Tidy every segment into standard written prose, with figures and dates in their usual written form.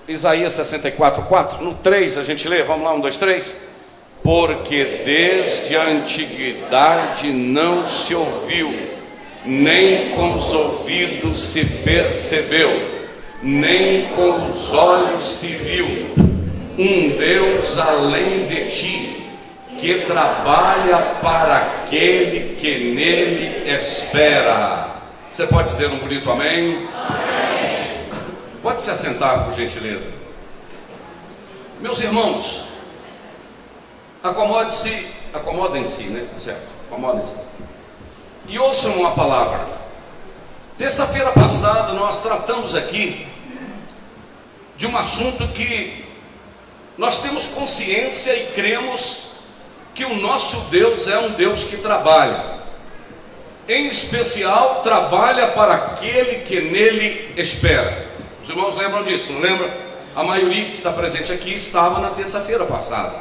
Isaías 64:4, no 3 a gente lê, vamos lá, 1, 2, 3. Porque desde a antiguidade não se ouviu, nem com os ouvidos se percebeu, nem com os olhos se viu, um Deus além de ti, que trabalha para aquele que nele espera. Você pode dizer um bonito amém? Amém. Pode se assentar, por gentileza. Meus irmãos, acomodem-se, né? Certo, acomodem-se. E ouçam uma palavra. Terça-feira passada nós tratamos aqui de um assunto que nós temos consciência e cremos que o nosso Deus é um Deus que trabalha. Em especial, trabalha para aquele que nele espera. Os irmãos lembram disso, não lembram? A maioria que está presente aqui estava na terça-feira passada.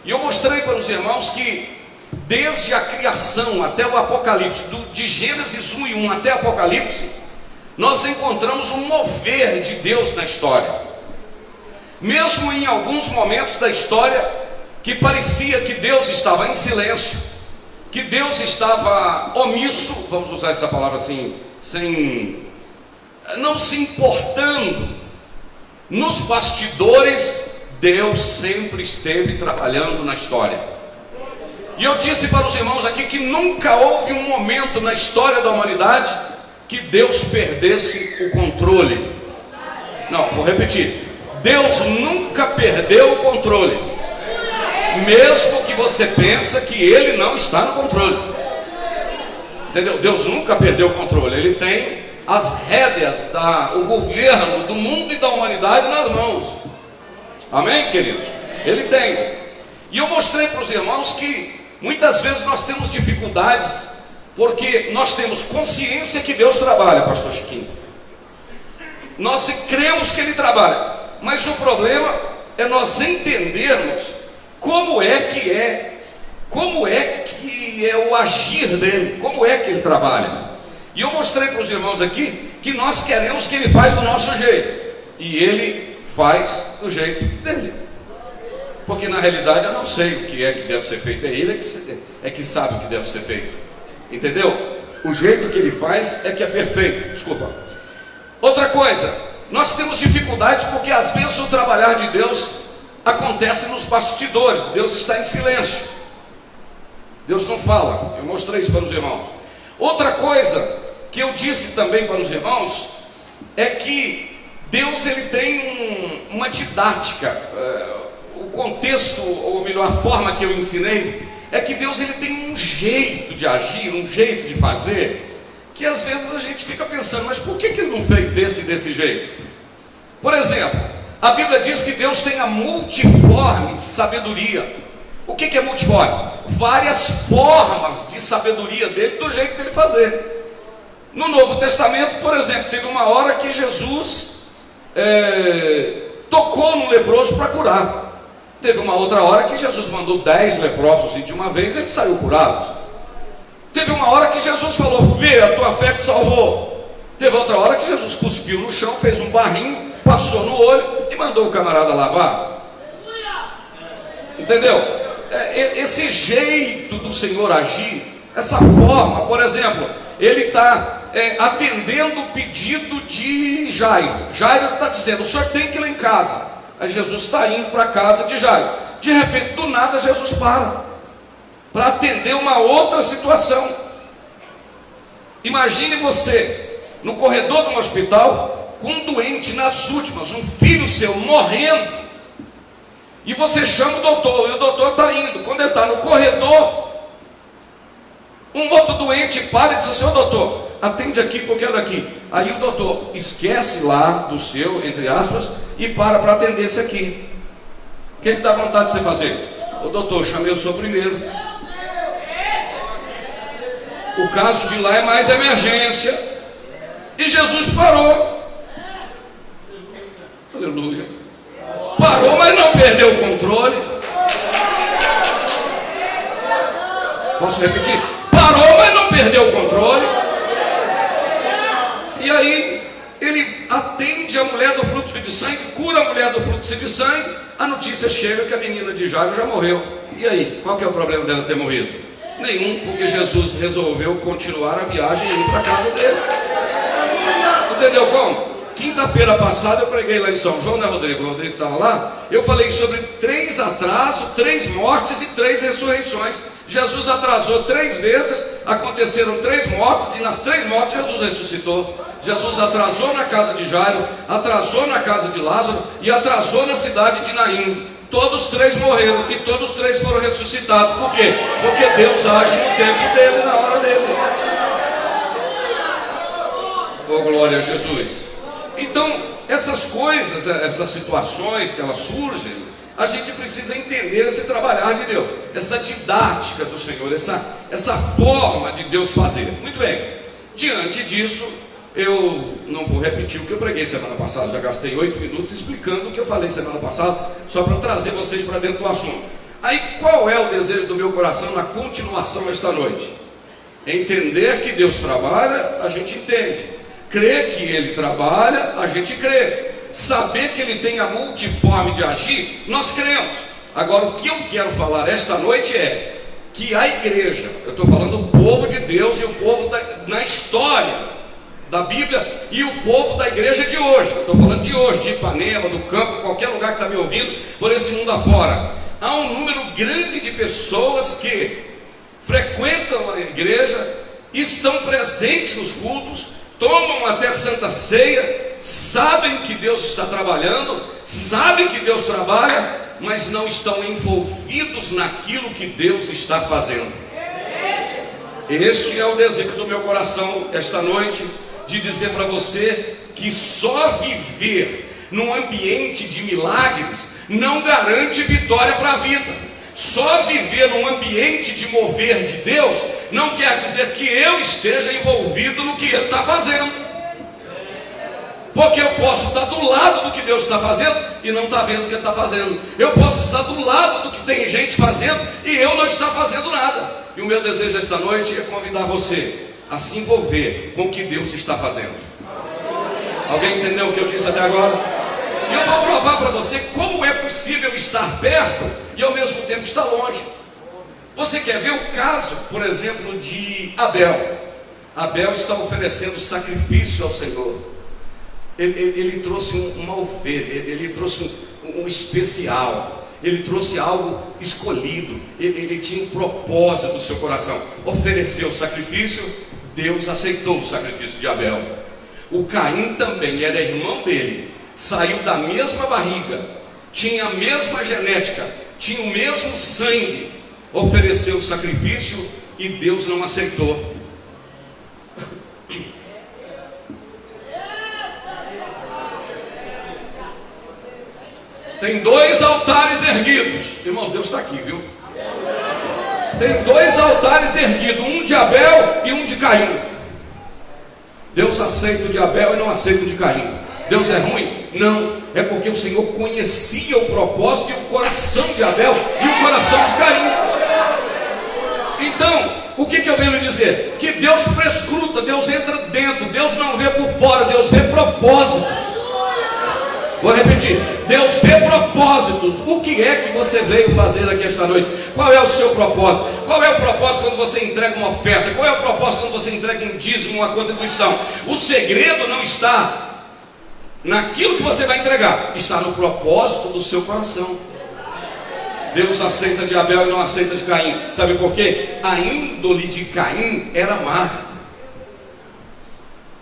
E eu mostrei para os irmãos que desde a criação até o Apocalipse, de Gênesis 1 e 1 até Apocalipse, nós encontramos um mover de Deus na história. Mesmo em alguns momentos da história que parecia que Deus estava em silêncio, que Deus estava omisso, vamos usar essa palavra assim, não se importando, nos bastidores, Deus sempre esteve trabalhando na história. E eu disse para os irmãos aqui que nunca houve um momento na história da humanidade que Deus perdesse o controle. Não, vou repetir. Deus nunca perdeu o controle, mesmo que você pense que Ele não está no controle. Entendeu? Deus nunca perdeu o controle. Ele tem as rédeas, o governo do mundo e da humanidade nas mãos. Amém, queridos? Ele tem. E eu mostrei para os irmãos que muitas vezes nós temos dificuldades porque nós temos consciência que Deus trabalha, pastor Chiquinho. Nós cremos que Ele trabalha, mas o problema é nós entendermos como é que é o agir dele, como é que Ele trabalha. E eu mostrei para os irmãos aqui que nós queremos que Ele faz do nosso jeito, e Ele faz do jeito dele. Porque na realidade eu não sei o que é que deve ser feito, é Ele que sabe o que deve ser feito. Entendeu? O jeito que Ele faz é que é perfeito. Desculpa. Outra coisa, nós temos dificuldades porque às vezes o trabalhar de Deus acontece nos bastidores. Deus está em silêncio, Deus não fala. Eu mostrei isso para os irmãos. Outra coisa que eu disse também para os irmãos é que Deus ele tem uma didática. O contexto, ou melhor, a forma que eu ensinei é que Deus ele tem um jeito de agir, um jeito de fazer, que às vezes a gente fica pensando, mas por que Ele não fez desse jeito? Por exemplo, a Bíblia diz que Deus tem a multiforme sabedoria. O que é multiforme? Várias formas de sabedoria dele, do jeito dele fazer. No Novo Testamento, por exemplo, teve uma hora que Jesus tocou no leproso para curar. Teve uma outra hora que Jesus mandou 10 leprosos e de uma vez eles saíram curados. Teve uma hora que Jesus falou, vê, a tua fé te salvou. Teve outra hora que Jesus cuspiu no chão, fez um barrinho, passou no olho e mandou o camarada lavar. Entendeu? Esse jeito do Senhor agir, essa forma, por exemplo, Ele está atendendo o pedido de Jairo. Jairo está dizendo, o senhor tem que ir lá em casa. Aí Jesus está indo para a casa de Jairo. De repente, do nada, Jesus para atender uma outra situação. Imagine você no corredor de um hospital com um doente nas últimas, um filho seu morrendo, e você chama o doutor, e o doutor está indo. Quando ele está no corredor, um outro doente para e diz assim, ô doutor, atende aqui que eu quero aqui. Aí o doutor esquece lá do seu, entre aspas, e para atender esse aqui. O que dá vontade de você fazer? Ô doutor, chamei o senhor primeiro. O caso de lá é mais emergência. E Jesus parou. Aleluia. Parou, mas não perdeu o controle. Posso repetir? Parou, mas não perdeu o controle. E aí ele atende a mulher do fluxo de de sangue, cura a mulher do fluxo de sangue. A notícia chega que a menina de Jairo já morreu. E aí, qual que é o problema dela ter morrido? Nenhum, porque Jesus resolveu continuar a viagem e ir para a casa dele. Entendeu como? Quinta-feira passada eu preguei lá em São João, né, Rodrigo? O Rodrigo estava lá. Eu falei sobre 3 atrasos, 3 mortes e 3 ressurreições. Jesus atrasou 3 vezes, aconteceram 3 mortes, e nas 3 mortes Jesus ressuscitou. Jesus atrasou na casa de Jairo, atrasou na casa de Lázaro e atrasou na cidade de Naim. Todos 3 morreram e todos 3 foram ressuscitados. Por quê? Porque Deus age no tempo dele, na hora dele. Oh, glória a Jesus. Então, essas coisas, essas situações que elas surgem, a gente precisa entender esse trabalhar de Deus, essa didática do Senhor, essa forma de Deus fazer. Muito bem, diante disso, eu não vou repetir o que eu preguei semana passada, já gastei 8 minutos explicando o que eu falei semana passada, só para trazer vocês para dentro do assunto. Aí, qual é o desejo do meu coração na continuação esta noite? Entender que Deus trabalha, a gente entende. Crer que Ele trabalha, a gente crê. Saber que Ele tem a multiforme de agir, nós cremos. Agora, o que eu quero falar esta noite é que a igreja, eu estou falando do povo de Deus e o povo na história da Bíblia e o povo da igreja de hoje, estou falando de hoje, de Ipanema, do campo, qualquer lugar que está me ouvindo, por esse mundo afora. Há um número grande de pessoas que frequentam a igreja, estão presentes nos cultos, tomam até Santa Ceia, sabem que Deus está trabalhando, sabem que Deus trabalha, mas não estão envolvidos naquilo que Deus está fazendo. Este é o desejo do meu coração esta noite, de dizer para você que só viver num ambiente de milagres não garante vitória para a vida. Só viver num ambiente de mover de Deus não quer dizer que eu esteja envolvido no que Ele está fazendo. Porque eu posso estar do lado do que Deus está fazendo e não estar vendo o que Ele está fazendo. Eu posso estar do lado do que tem gente fazendo e eu não estar fazendo nada. E o meu desejo esta noite é convidar você a se envolver com o que Deus está fazendo. Alguém entendeu o que eu disse até agora? E eu vou provar para você como é possível estar perto e ao mesmo tempo estar longe. Você quer ver o caso, por exemplo, de Abel? Abel está oferecendo sacrifício ao Senhor. Ele trouxe uma oferta, ele trouxe um especial, ele trouxe algo escolhido, ele tinha um propósito no seu coração. Ofereceu o sacrifício, Deus aceitou o sacrifício de Abel. O Caim também era irmão dele, saiu da mesma barriga, tinha a mesma genética, tinha o mesmo sangue, ofereceu o sacrifício e Deus não aceitou. Tem 2 altares erguidos, irmãos, Deus está aqui, viu? Tem 2 altares erguidos, um de Abel e um de Caim. Deus aceita o de Abel e não aceita o de Caim. Deus é ruim? Não, é porque o Senhor conhecia o propósito e o coração de Abel e o coração de Caim. Então, o que eu venho dizer? Que Deus prescruta, Deus entra dentro, Deus não vê por fora, Deus vê propósitos. Vou repetir, Deus vê propósitos. O que é que você veio fazer aqui esta noite? Qual é o seu propósito? Qual é o propósito quando você entrega uma oferta? Qual é o propósito quando você entrega um dízimo, uma contribuição? O segredo não está naquilo que você vai entregar, está no propósito do seu coração. Deus aceita de Abel e não aceita de Caim. Sabe por quê? A índole de Caim era má.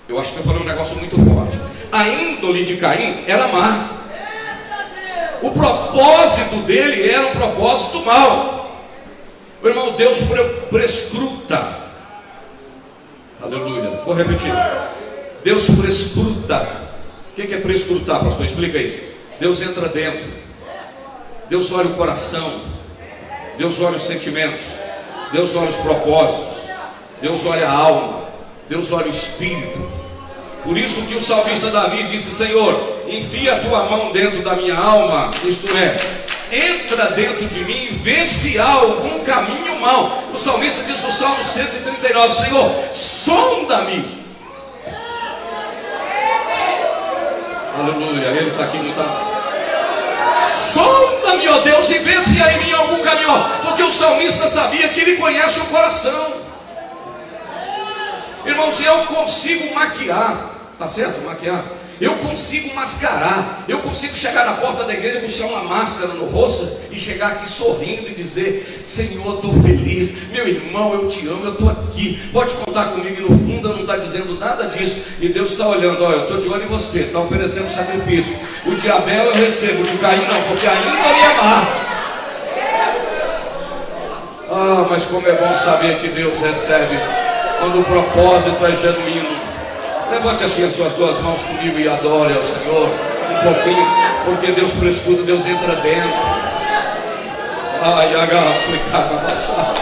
Eu acho que eu falei um negócio muito forte. A índole de Caim era má. O propósito dele era um propósito mau. Meu irmão, Deus prescruta. Aleluia. Vou repetir. Deus prescruta. O que é prescrutar, pastor? Explica isso. Deus entra dentro. Deus olha o coração. Deus olha os sentimentos. Deus olha os propósitos. Deus olha a alma. Deus olha o espírito. Por isso que o salmista Davi disse: Senhor, enfia a tua mão dentro da minha alma, isto é, entra dentro de mim e vê se há algum caminho mau. O salmista diz no Salmo 139: Senhor, sonda-me. aleluia, Ele está aqui, não está? Sonda-me, ó Deus, e vê se há em mim algum caminho, porque o salmista sabia que Ele conhece o coração. Irmãos, eu consigo maquiar, tá certo? Maquiar. Eu consigo mascarar, eu consigo chegar na porta da igreja, puxar uma máscara no rosto e chegar aqui sorrindo e dizer: Senhor, estou feliz, meu irmão, eu te amo, eu estou aqui, pode contar comigo. E no fundo eu não está dizendo nada disso, e Deus está olhando: olha, eu estou de olho em você, está oferecendo sacrifício. O de Abel eu recebo, o de Caim não, porque ainda me amar. Ah, mas como é bom saber que Deus recebe quando o propósito é genuíno. Levante assim as suas duas mãos comigo e adore ao Senhor um pouquinho, porque Deus prescuda, Deus entra dentro. Ai, agacho e cara.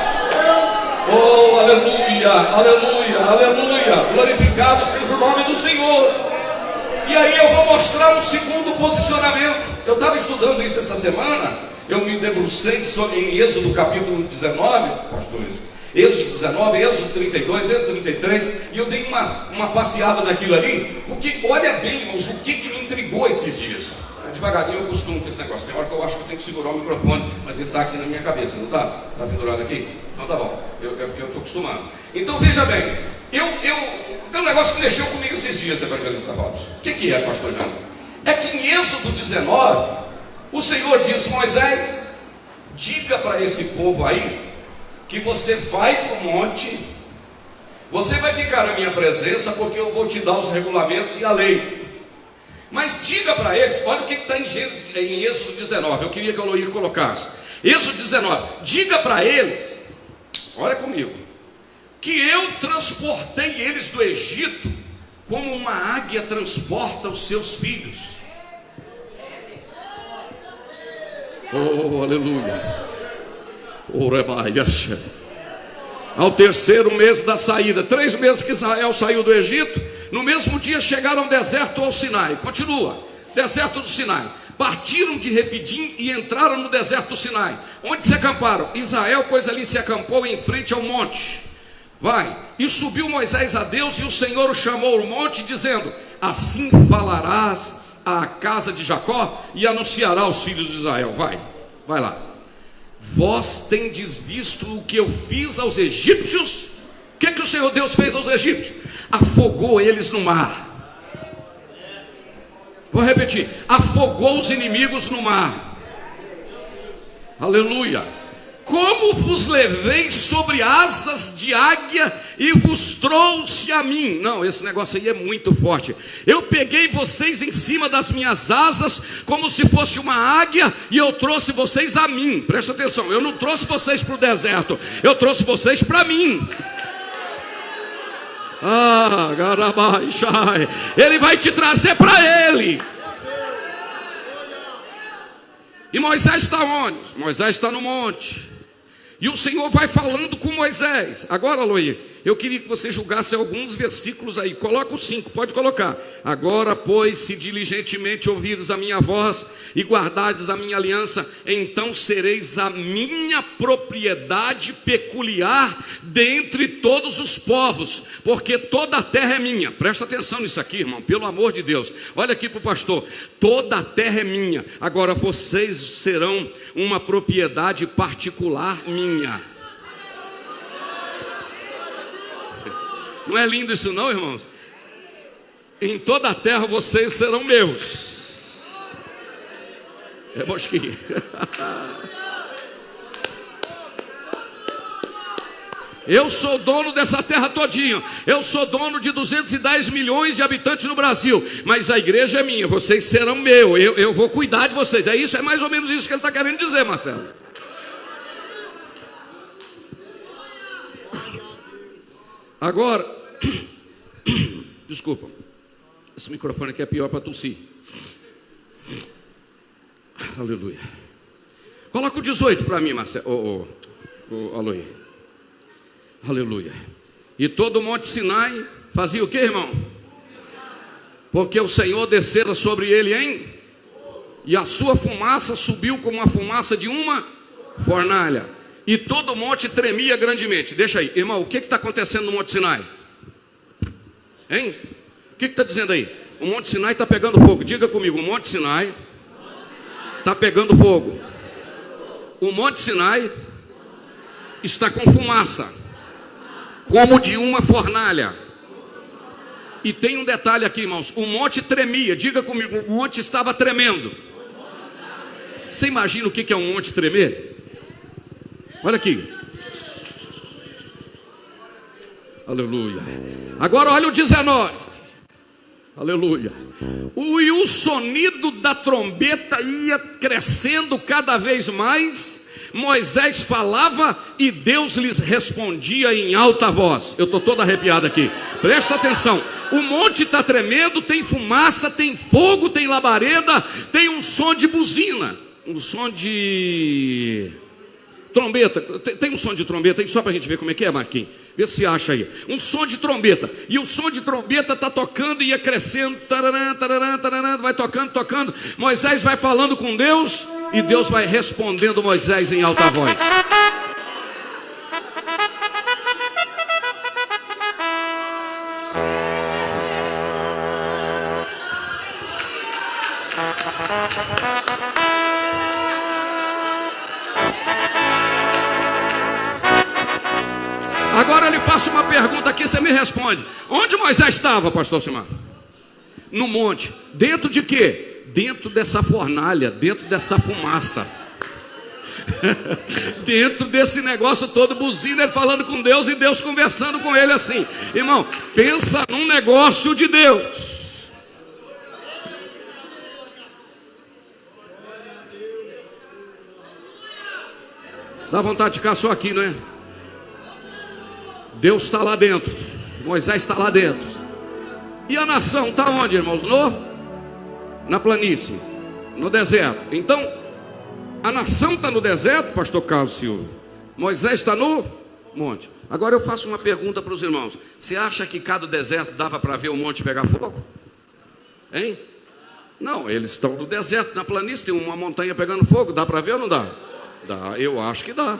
Oh, aleluia, aleluia, aleluia. Glorificado seja o nome do Senhor. E aí eu vou mostrar um segundo posicionamento. Eu estava estudando isso essa semana. Eu me debrucei em Êxodo capítulo 19, pastores. Êxodo 19, Êxodo 32, Êxodo 33, e eu dei uma passeada naquilo ali, porque olha bem, irmãos, o que me intrigou esses dias. Devagarinho eu costumo com esse negócio, tem hora que eu acho que eu tenho que segurar o microfone, mas ele está aqui na minha cabeça, não está? Está pendurado aqui? Então tá bom, é porque eu estou acostumado. Então veja bem, tem um negócio que mexeu comigo esses dias, evangelista Robson. O que é, pastor João? É que em Êxodo 19, o Senhor diz: Moisés, diga para esse povo aí, que você vai para o monte, você vai ficar na minha presença, porque eu vou te dar os regulamentos e a lei. Mas diga para eles, olha o que está em Êxodo 19, eu queria que o Eloir colocasse. Êxodo 19, diga para eles, olha comigo, que eu transportei eles do Egito, como uma águia transporta os seus filhos. Oh, aleluia. Ao terceiro mês da saída, 3 meses que Israel saiu do Egito, no mesmo dia chegaram ao deserto ao Sinai. Continua, deserto do Sinai. Partiram de Refidim e entraram no deserto do Sinai. Onde se acamparam? Israel, pois ali se acampou em frente ao monte. Vai, e subiu Moisés a Deus, e o Senhor o chamou ao monte, dizendo: assim falarás à casa de Jacó e anunciará aos filhos de Israel. Vai lá. Vós tendes visto o que eu fiz aos egípcios? O que o Senhor Deus fez aos egípcios? Afogou eles no mar. Vou repetir: afogou os inimigos no mar. Aleluia. Como vos levei sobre asas de águia e vos trouxe a mim. Não, esse negócio aí é muito forte. Eu peguei vocês em cima das minhas asas, como se fosse uma águia, e eu trouxe vocês a mim. Presta atenção, eu não trouxe vocês para o deserto, eu trouxe vocês para mim. Ah, Garabaixai. Ele vai te trazer para ele. E Moisés está onde? Moisés está no monte. E o Senhor vai falando com Moisés. Agora, Loí, eu queria que você julgasse alguns versículos aí. Coloca os 5, pode colocar. Agora, pois, se diligentemente ouvires a minha voz e guardardes a minha aliança, então sereis a minha propriedade peculiar dentre todos os povos, porque toda a terra é minha. Presta atenção nisso aqui, irmão, pelo amor de Deus. Olha aqui para o pastor: toda a terra é minha. Agora vocês serão uma propriedade particular minha. Não é lindo isso não, irmãos? Em toda a terra vocês serão meus. É mosquinha. Eu sou dono dessa terra todinha. Eu sou dono de 210 milhões de habitantes no Brasil. Mas a igreja é minha, vocês serão meu. Eu vou cuidar de vocês. É isso, é mais ou menos isso que ele está querendo dizer, Marcelo. Agora, desculpa, esse microfone aqui é pior para tossir. Aleluia. Coloca o 18 para mim, Marcelo. Aloy. Aleluia. E todo o monte Sinai fazia o que, irmão? Porque o Senhor descera sobre ele e a sua fumaça subiu como a fumaça de uma fornalha. E todo o monte tremia grandemente. Deixa aí, irmão, o que está acontecendo no monte Sinai? Hein? O que está dizendo aí? O Monte Sinai está pegando fogo. Diga comigo, o Monte Sinai está pegando fogo. O Monte Sinai está com fumaça, como de uma fornalha. E tem um detalhe aqui, irmãos. O monte tremia. Diga comigo, o monte estava tremendo. Você imagina o que é um monte tremer? Olha aqui. Aleluia. Agora olha o 19. Aleluia. E o sonido da trombeta ia crescendo cada vez mais. Moisés falava e Deus lhes respondia em alta voz. Eu estou todo arrepiado aqui. Presta atenção. O monte está tremendo, tem fumaça, tem fogo, tem labareda, tem um som de buzina, um som de trombeta. Tem um som de trombeta aí, só para a gente ver como é que é, Marquinhos. Vê se acha aí. Um som de trombeta. E o som de trombeta está tocando e ia crescendo. Tararã, tararã, tararã, vai tocando, tocando. Moisés vai falando com Deus e Deus vai respondendo Moisés em alta voz. Agora eu lhe faço uma pergunta aqui, você me responde. Onde Moisés estava, pastor Simar? No monte. Dentro de quê? Dentro dessa fornalha, dentro dessa fumaça. Dentro desse negócio todo, buzina, ele falando com Deus e Deus conversando com ele assim. Irmão, pensa num negócio de Deus. Dá vontade de ficar só aqui, não é? Deus está lá dentro, Moisés está lá dentro. E a nação está onde, irmãos? Na planície, no deserto. Então, a nação está no deserto, pastor Carlos Silva. Moisés está no monte. Agora eu faço uma pergunta para os irmãos. Você acha que cada deserto dava para ver o monte pegar fogo? Hein? Não, eles estão no deserto, na planície, tem uma montanha pegando fogo. Dá para ver ou não dá? Dá, eu acho que dá.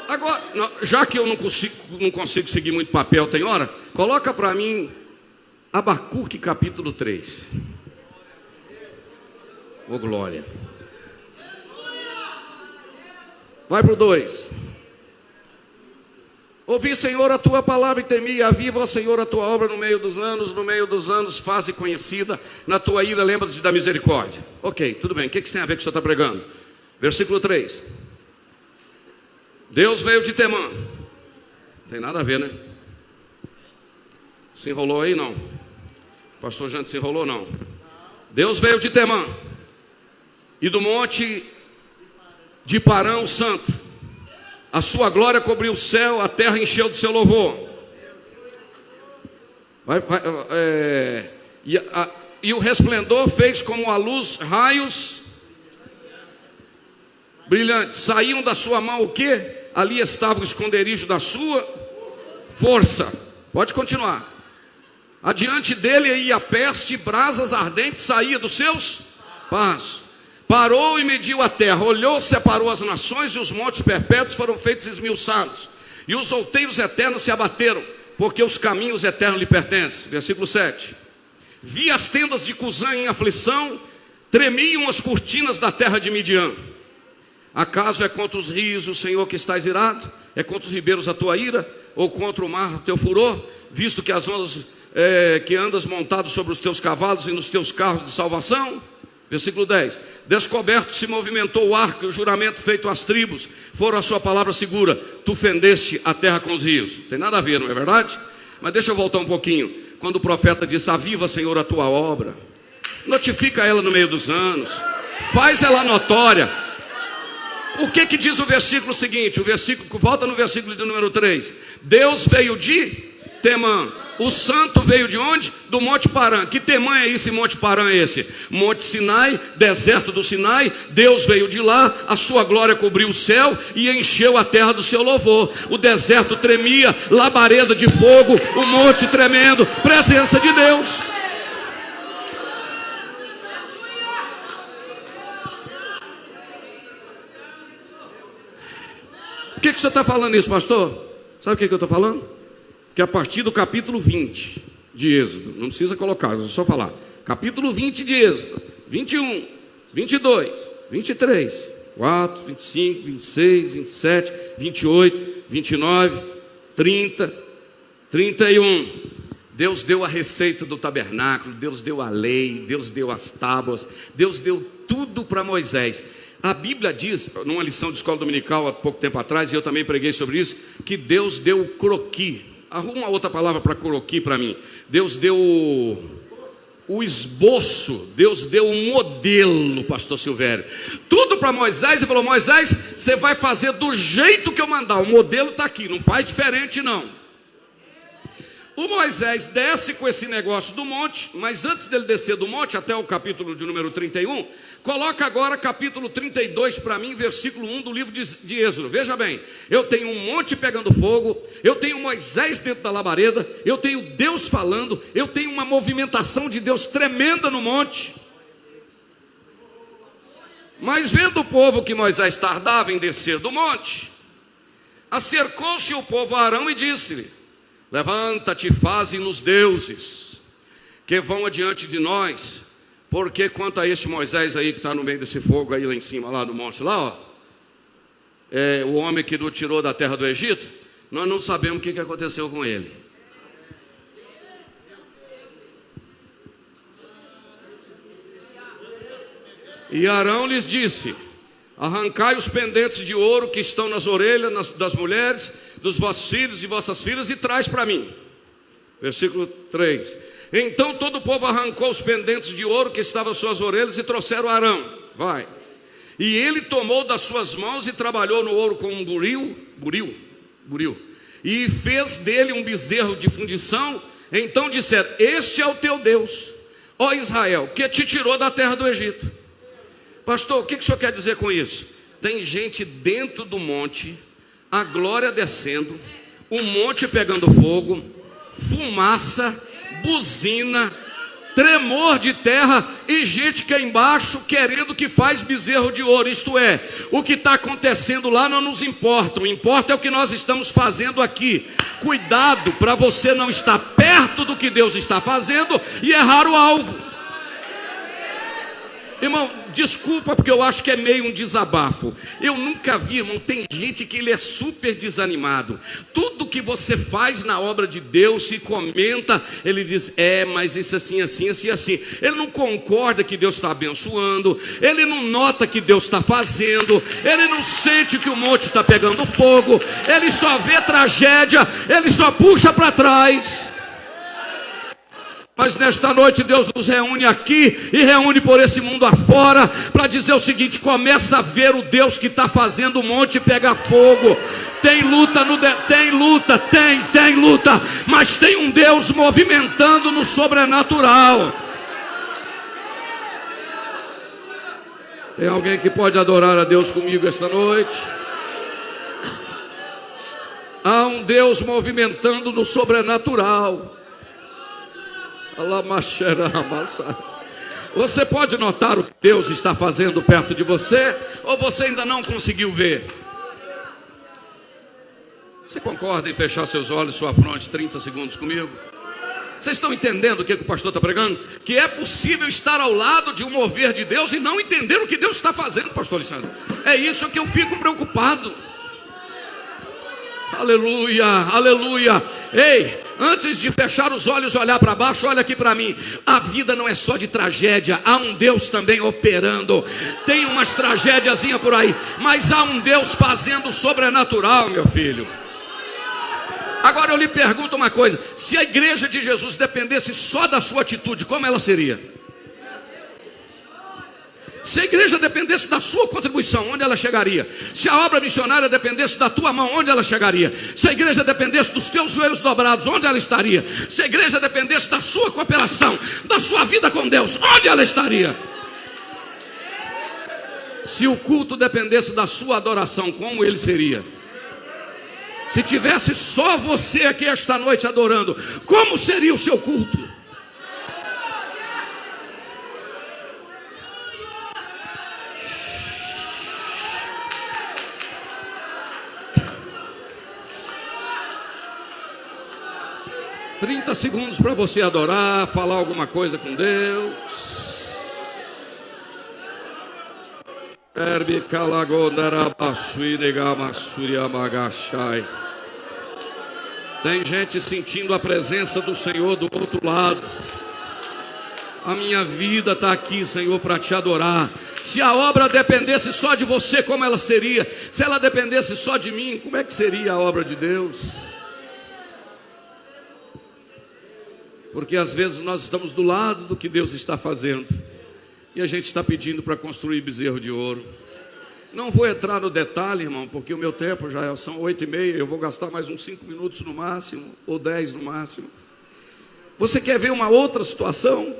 Agora, já que eu não consigo seguir muito papel, tem hora, coloca para mim Abacuque capítulo 3. Ô glória. Vai para o 2. Ouvi, Senhor, a tua palavra e temi, aviva, ó Senhor, a tua obra no meio dos anos, faze conhecida, na tua ira lembra-te da misericórdia. Ok, tudo bem, o que isso tem a ver com o que o senhor está pregando? Versículo 3. Deus veio de Temã. Não tem nada a ver, né? Se enrolou aí, não? Pastor Jante se enrolou, não? Deus veio de Temã e do monte de Parã, o santo. A sua glória cobriu o céu, a terra encheu do seu louvor. E o resplendor fez como a luz, raios brilhantes. Saíam da sua mão o quê? Ali estava o esconderijo da sua força. Pode continuar. Adiante dele ia a peste, brasas ardentes saía dos seus passos. Parou e mediu a terra, olhou, separou as nações, e os montes perpétuos foram feitos esmiuçados, e os outeiros eternos se abateram, porque os caminhos eternos lhe pertencem. Versículo 7. Vi as tendas de Cusã em aflição, tremiam as cortinas da terra de Midian. Acaso é contra os rios o Senhor que estás irado? É contra os ribeiros a tua ira? Ou contra o mar o teu furor? Visto que as ondas que andas montado sobre os teus cavalos e nos teus carros de salvação? Versículo 10. Descoberto se movimentou o arco e o juramento feito às tribos foram a sua palavra segura. Tu fendeste a terra com os rios. Tem nada a ver, não é verdade? Mas deixa eu voltar um pouquinho. Quando o profeta disse: aviva, Senhor, a tua obra, notifica ela no meio dos anos, faz ela notória. O que diz o versículo seguinte? Volta no versículo de número 3. Deus veio de Temã. O santo veio de onde? Do Monte Parã. Que Temã é esse Monte Parã é esse? Monte Sinai, deserto do Sinai. Deus veio de lá, a sua glória cobriu o céu e encheu a terra do seu louvor. O deserto tremia, labareda de fogo, o monte tremendo, presença de Deus. Por que você está falando isso, pastor? Sabe o que eu estou falando? que a partir do capítulo 20 de Êxodo, não precisa colocar, é só falar, capítulo 20 de Êxodo, 21, 22, 23, 4, 25, 26, 27, 28, 29, 30, 31. Deus deu a receita do tabernáculo, Deus deu a lei, Deus deu as tábuas, Deus deu tudo para Moisés. A Bíblia diz, numa lição de escola dominical há pouco tempo atrás, e eu também preguei sobre isso, que Deus deu o croqui. Arruma uma outra palavra para croqui para mim. Deus deu o esboço, Deus deu um modelo, pastor Silvério. Tudo para Moisés, e falou: Moisés, você vai fazer do jeito que eu mandar, o modelo está aqui, não faz diferente não. O Moisés desce com esse negócio do monte, mas antes dele descer do monte, até o capítulo de número 31, coloca agora capítulo 32 para mim, versículo 1 do livro de Êxodo. Veja bem, eu tenho um monte pegando fogo, eu tenho Moisés dentro da labareda, eu tenho Deus falando, eu tenho uma movimentação de Deus tremenda no monte. Mas vendo o povo que Moisés tardava em descer do monte, acercou-se o povo a Arão e disse-lhe: levanta-te e faze-nos deuses que vão adiante de nós, porque quanto a este Moisés aí que está no meio desse fogo aí lá em cima, lá no monte lá, ó, o homem que nos tirou da terra do Egito, nós não sabemos o que aconteceu com ele. E Arão lhes disse: arrancai os pendentes de ouro que estão nas orelhas das mulheres, dos vossos filhos e vossas filhas, e traz para mim. Versículo 3. Então todo o povo arrancou os pendentes de ouro que estavam às suas orelhas e trouxeram a Arão. Vai. E ele tomou das suas mãos e trabalhou no ouro com um buril, e fez dele um bezerro de fundição. Então disseram: este é o teu Deus, ó Israel, que te tirou da terra do Egito. Pastor, o que o senhor quer dizer com isso? Tem gente dentro do monte, a glória descendo, o monte pegando fogo, fumaça, buzina, tremor de terra, e gente que é embaixo querendo que faz bezerro de ouro. Isto é, o que está acontecendo lá não nos importa, o importa é o que nós estamos fazendo aqui. Cuidado para você não estar perto do que Deus está fazendo e errar o alvo. Irmão, desculpa, porque eu acho que é meio um desabafo. Eu nunca vi, irmão, tem gente que ele é super desanimado. Tudo que você faz na obra de Deus, se comenta, ele diz: mas isso assim, assim, assim, assim. Ele não concorda que Deus está abençoando, ele não nota que Deus está fazendo, ele não sente que o monte está pegando fogo, ele só vê tragédia, ele só puxa para trás. Mas nesta noite Deus nos reúne aqui e reúne por esse mundo afora para dizer o seguinte: começa a ver o Deus que está fazendo o monte pegar fogo. Tem luta, tem luta, mas tem um Deus movimentando no sobrenatural. Tem alguém que pode adorar a Deus comigo esta noite? Há um Deus movimentando no sobrenatural. Você pode notar o que Deus está fazendo perto de você, ou você ainda não conseguiu ver? Você concorda em fechar seus olhos, sua fronte 30 segundos comigo? Vocês estão entendendo o que o pastor está pregando? Que é possível estar ao lado de um mover de Deus e não entender o que Deus está fazendo, pastor Alexandre. É isso que eu fico preocupado. Aleluia, aleluia. Ei, antes de fechar os olhos e olhar para baixo, olha aqui para mim. A vida não é só de tragédia, há um Deus também operando. Tem umas tragédiazinhas por aí, mas há um Deus fazendo sobrenatural, meu filho. Agora eu lhe pergunto uma coisa: se a igreja de Jesus dependesse só da sua atitude, como ela seria? Se a igreja dependesse da sua contribuição, onde ela chegaria? Se a obra missionária dependesse da tua mão, onde ela chegaria? Se a igreja dependesse dos teus joelhos dobrados, onde ela estaria? Se a igreja dependesse da sua cooperação, da sua vida com Deus, onde ela estaria? Se o culto dependesse da sua adoração, como ele seria? Se tivesse só você aqui esta noite adorando, como seria o seu culto? 30 segundos para você adorar, falar alguma coisa com Deus. Tem gente sentindo a presença do Senhor do outro lado. A minha vida está aqui, Senhor, para te adorar. Se a obra dependesse só de você, como ela seria? Se ela dependesse só de mim, como é que seria a obra de Deus? Porque às vezes nós estamos do lado do que Deus está fazendo e a gente está pedindo para construir bezerro de ouro. Não vou entrar no detalhe, irmão, porque o meu tempo já são 8h30. Eu vou gastar mais uns 5 minutos no máximo, ou 10 no máximo. Você quer ver uma outra situação?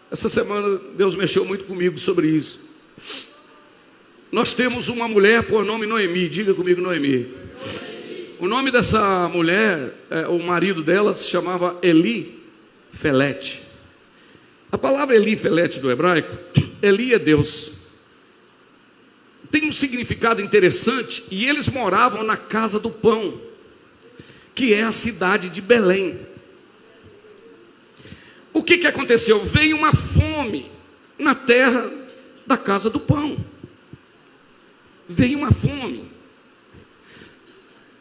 Essa semana Deus mexeu muito comigo sobre isso. Nós temos uma mulher por nome Noemi. Diga comigo, Noemi. O nome dessa mulher, o marido dela se chamava Elifelete. A palavra Elifelete do hebraico, Eli é Deus. Tem um significado interessante. E eles moravam na casa do pão, que é a cidade de Belém. O que aconteceu? Veio uma fome na terra da casa do pão. Veio uma fome.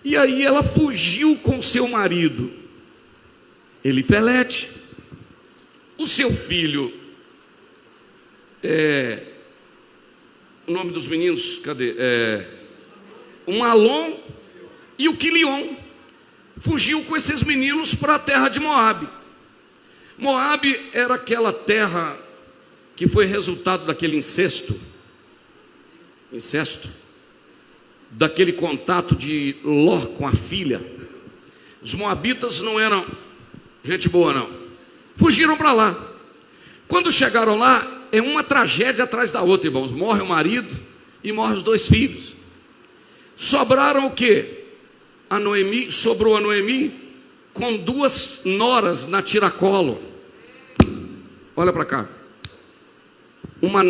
E aí ela fugiu com seu marido Elifelete. O seu filho, o nome dos meninos, cadê? O Malom e o Quilion. Fugiu com esses meninos para a terra de Moabe. Moabe era aquela terra que foi resultado daquele incesto, daquele contato de Ló com a filha. Os moabitas não eram gente boa, não. Fugiram para lá. Quando chegaram lá, é uma tragédia atrás da outra, irmãos. Morre o marido e morre os 2 filhos. Sobraram o quê? Sobrou a Noemi com 2 noras na tiracolo. Olha para cá. Uma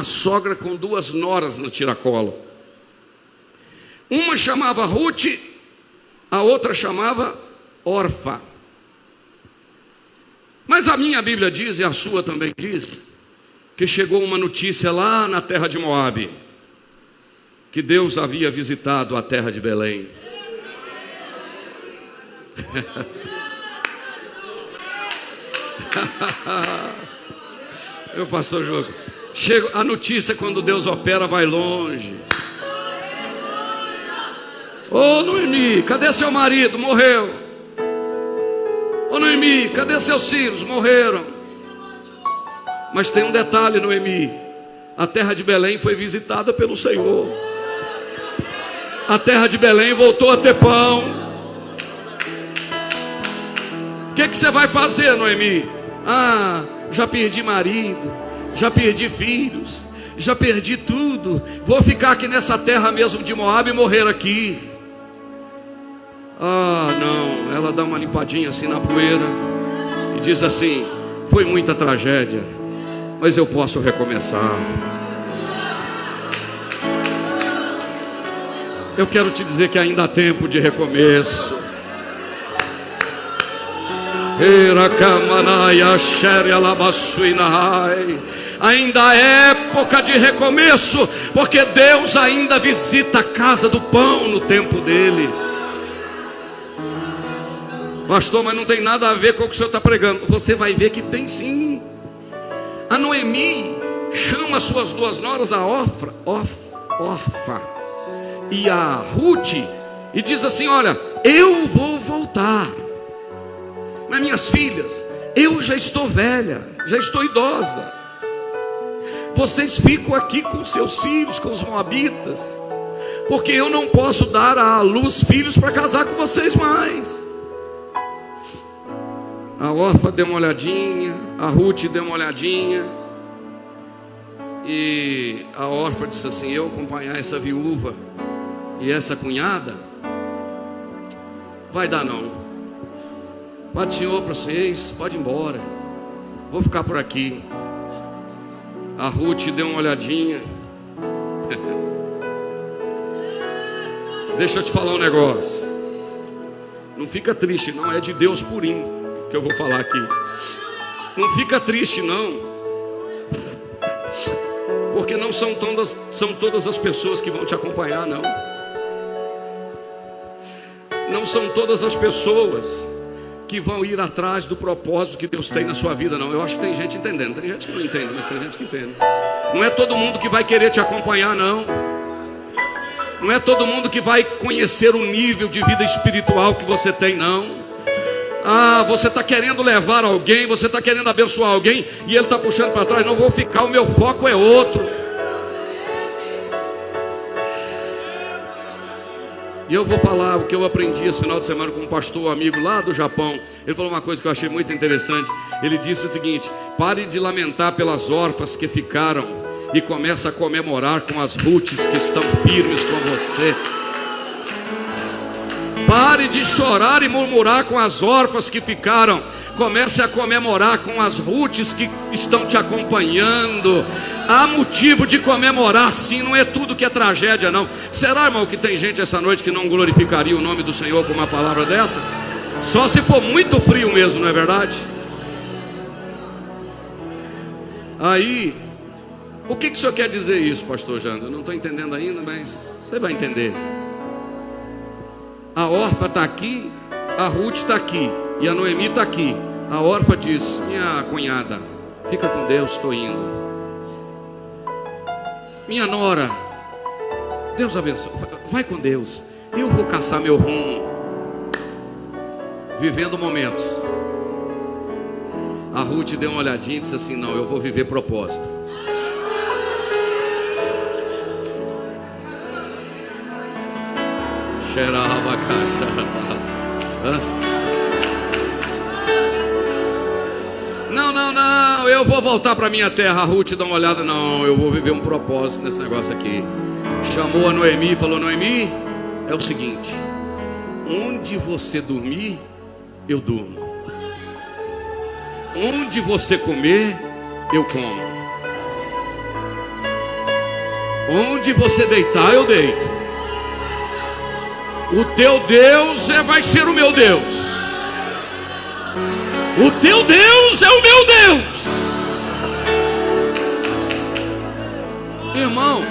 sogra com 2 noras na tiracolo. Uma chamava Ruth, a outra chamava Orfa. Mas a minha Bíblia diz, e a sua também diz, que chegou uma notícia lá na terra de Moabe, que Deus havia visitado a terra de Belém. Meu pastor Jogo, chega a notícia, quando Deus opera, vai longe. Ô Noemi, cadê seu marido? Morreu. Ô Noemi, cadê seus filhos? Morreram. Mas tem um detalhe, Noemi. A terra de Belém foi visitada pelo Senhor. A terra de Belém voltou a ter pão. O que você vai fazer, Noemi? Já perdi marido, já perdi filhos, já perdi tudo. Vou ficar aqui nessa terra mesmo de Moabe e morrer aqui. Não, ela dá uma limpadinha assim na poeira e diz assim: foi muita tragédia, mas eu posso recomeçar. Eu quero te dizer que ainda há tempo de recomeço. Ainda há época de recomeço, porque Deus ainda visita a casa do pão no tempo dele. Pastor, mas não tem nada a ver com o que o senhor está pregando. Você vai ver que tem sim. A Noemi chama suas 2 noras, a Orfa e a Ruth, e diz assim: olha, eu vou voltar. Mas minhas filhas, eu já estou velha, já estou idosa. Vocês ficam aqui com seus filhos, com os moabitas, porque eu não posso dar à luz filhos para casar com vocês mais. A Orfa deu uma olhadinha, a Ruth deu uma olhadinha, e a Orfa disse assim: eu acompanhar essa viúva e essa cunhada, vai dar não. Pode, Senhor, para vocês, pode ir embora, vou ficar por aqui. A Ruth deu uma olhadinha. Deixa eu te falar um negócio. Não fica triste não, é de Deus purinho que eu vou falar aqui. Não fica triste não, porque não são todas as pessoas que vão te acompanhar não. Não são todas as pessoas que vão ir atrás do propósito que Deus tem na sua vida não. Eu acho que tem gente entendendo, tem gente que não entende, mas tem gente que entende. Não é todo mundo que vai querer te acompanhar não. Não é todo mundo que vai conhecer o nível de vida espiritual que você tem não. Ah, você está querendo levar alguém, você está querendo abençoar alguém, e ele está puxando para trás. Não vou ficar, o meu foco é outro. E eu vou falar o que eu aprendi esse final de semana com um pastor amigo lá do Japão. Ele falou uma coisa que eu achei muito interessante. Ele disse o seguinte: pare de lamentar pelas órfãs que ficaram e comece a comemorar com as Ruths que estão firmes com você. Pare de chorar e murmurar com as órfãs que ficaram. Comece a comemorar com as Ruths que estão te acompanhando. Há motivo de comemorar sim, não é tudo que é tragédia não. Será, irmão, que tem gente essa noite que não glorificaria o nome do Senhor com uma palavra dessa? Só se for muito frio mesmo, não é verdade? Aí, o que o senhor quer dizer isso, pastor Janda? Eu não estou entendendo ainda, mas você vai entender. A órfã está aqui, a Ruth está aqui e a Noemi está aqui. A órfã diz: minha cunhada, fica com Deus, estou indo. Minha nora, Deus abençoe, vai com Deus, eu vou caçar meu rumo, vivendo momentos. A Ruth deu uma olhadinha e disse assim: não, eu vou viver propósito. Não, eu vou voltar para minha terra. A Ruth dá uma olhada: não, eu vou viver um propósito nesse negócio aqui. Chamou a Noemi e falou: Noemi, é o seguinte, onde você dormir, eu durmo. Onde você comer, eu como. Onde você deitar, eu deito. O teu Deus vai ser o meu Deus. O teu Deus é o meu Deus. Irmão,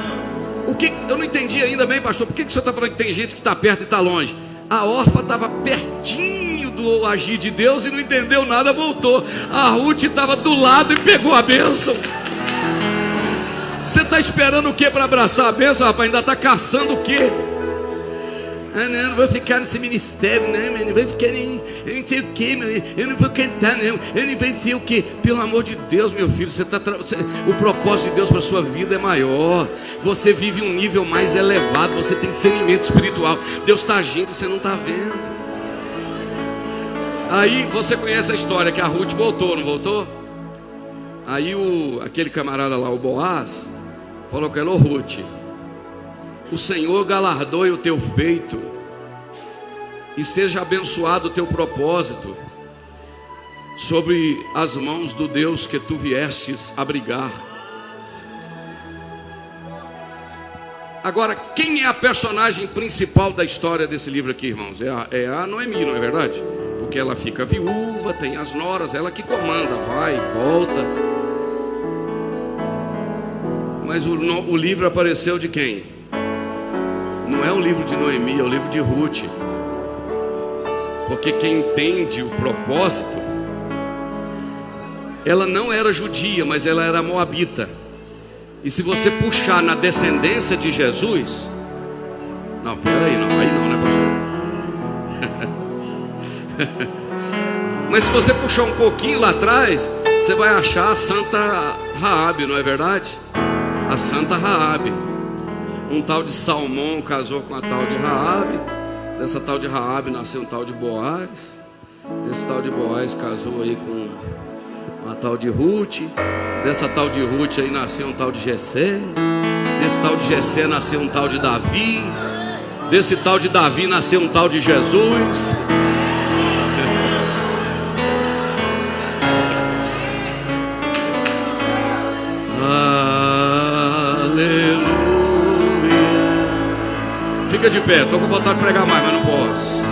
o que eu não entendi ainda bem, pastor. Por que o senhor está falando que tem gente que está perto e está longe? A órfã estava pertinho do agir de Deus e não entendeu nada, voltou. A Ruth estava do lado e pegou a bênção. Você está esperando o que para abraçar a bênção, rapaz? Ainda está caçando o que? Ah, não vou ficar nesse ministério, não, não vou ficar em não sei o que, eu não vou cantar, não, eu não vou ser o que. Pelo amor de Deus, meu filho, o propósito de Deus para a sua vida é maior. Você vive um nível mais elevado, você tem discernimento espiritual. Deus está agindo e você não está vendo. Aí você conhece a história que a Ruth voltou, não voltou? Aí aquele camarada lá, o Boaz, falou com ela: ô Ruth, o Senhor galardoe o teu feito e seja abençoado o teu propósito sobre as mãos do Deus que tu viestes abrigar. Agora, quem é a personagem principal da história desse livro aqui, irmãos? É a Noemi, não é verdade? Porque ela fica viúva, tem as noras, ela que comanda, vai, volta. Mas o livro apareceu de quem? Não é o livro de Noemi, é o livro de Ruth. Porque quem entende o propósito, ela não era judia, mas ela era moabita. E se você puxar na descendência de Jesus, não, peraí, não, aí não, né, pastor? Mas se você puxar um pouquinho lá atrás, você vai achar a Santa Raabe, não é verdade? A Santa Raabe. Um tal de Salmão casou com a tal de Raabe. Dessa tal de Raabe nasceu um tal de Boaz. Desse tal de Boaz casou aí com uma tal de Ruth. Dessa tal de Ruth aí nasceu um tal de Jessé. Desse tal de Jessé nasceu um tal de Davi. Desse tal de Davi nasceu um tal de Jesus. Fica de pé, estou com vontade de pregar mais, mas não posso.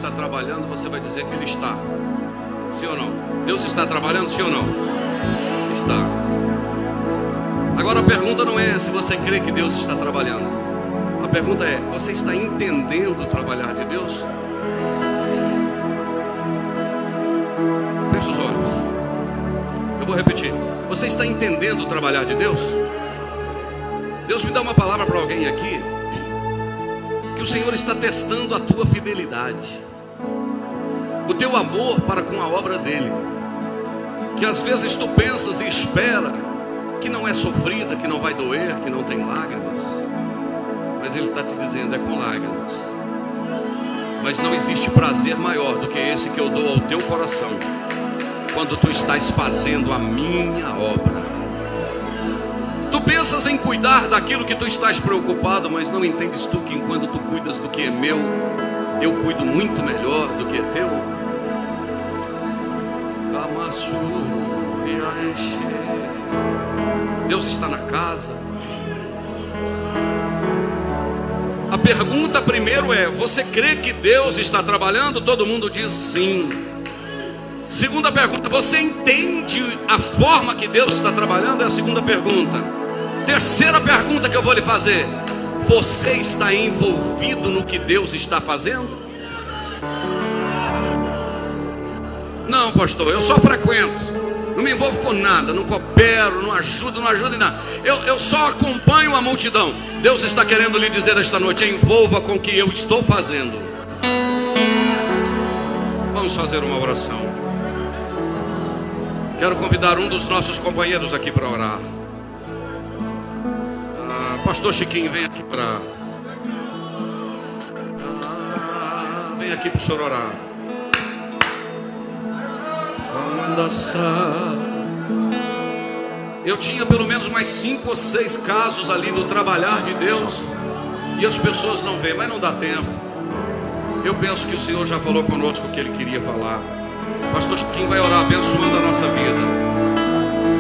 está trabalhando, você vai dizer que Ele está. Sim ou não? Deus está trabalhando, sim ou não? Está. Agora a pergunta não é se você crê que Deus está trabalhando. A pergunta é: você está entendendo o trabalhar de Deus? Feche os olhos. Eu vou repetir. Você está entendendo o trabalhar de Deus? Deus me dá uma palavra para alguém aqui, que o Senhor está testando a tua fidelidade, o teu amor para com a obra dele, que às vezes tu pensas e espera que não é sofrida, que não vai doer, que não tem lágrimas, mas Ele está te dizendo: é com lágrimas, mas não existe prazer maior do que esse que eu dou ao teu coração, quando tu estás fazendo a minha obra. Tu pensas em cuidar daquilo que tu estás preocupado, mas não entendes tu que enquanto tu cuidas do que é meu, eu cuido muito melhor do que é teu. Deus está na casa. A pergunta primeiro é: você crê que Deus está trabalhando? Todo mundo diz sim. Segunda pergunta: você entende a forma que Deus está trabalhando? É a segunda pergunta. Terceira pergunta que eu vou lhe fazer: você está envolvido no que Deus está fazendo? Não, pastor, eu só frequento, não me envolvo com nada, não coopero, não ajudo em nada. Eu só acompanho a multidão. Deus está querendo lhe dizer esta noite: envolva com o que eu estou fazendo. Vamos fazer uma oração. Quero convidar um dos nossos companheiros aqui para orar. Pastor Chiquinho, vem aqui para... vem aqui para o senhor orar. Eu tinha pelo menos mais 5 ou 6 casos ali do trabalhar de Deus, e as pessoas não veem, mas não dá tempo. Eu penso que o Senhor já falou conosco o que Ele queria falar. Pastor Chiquinho vai orar abençoando a nossa vida.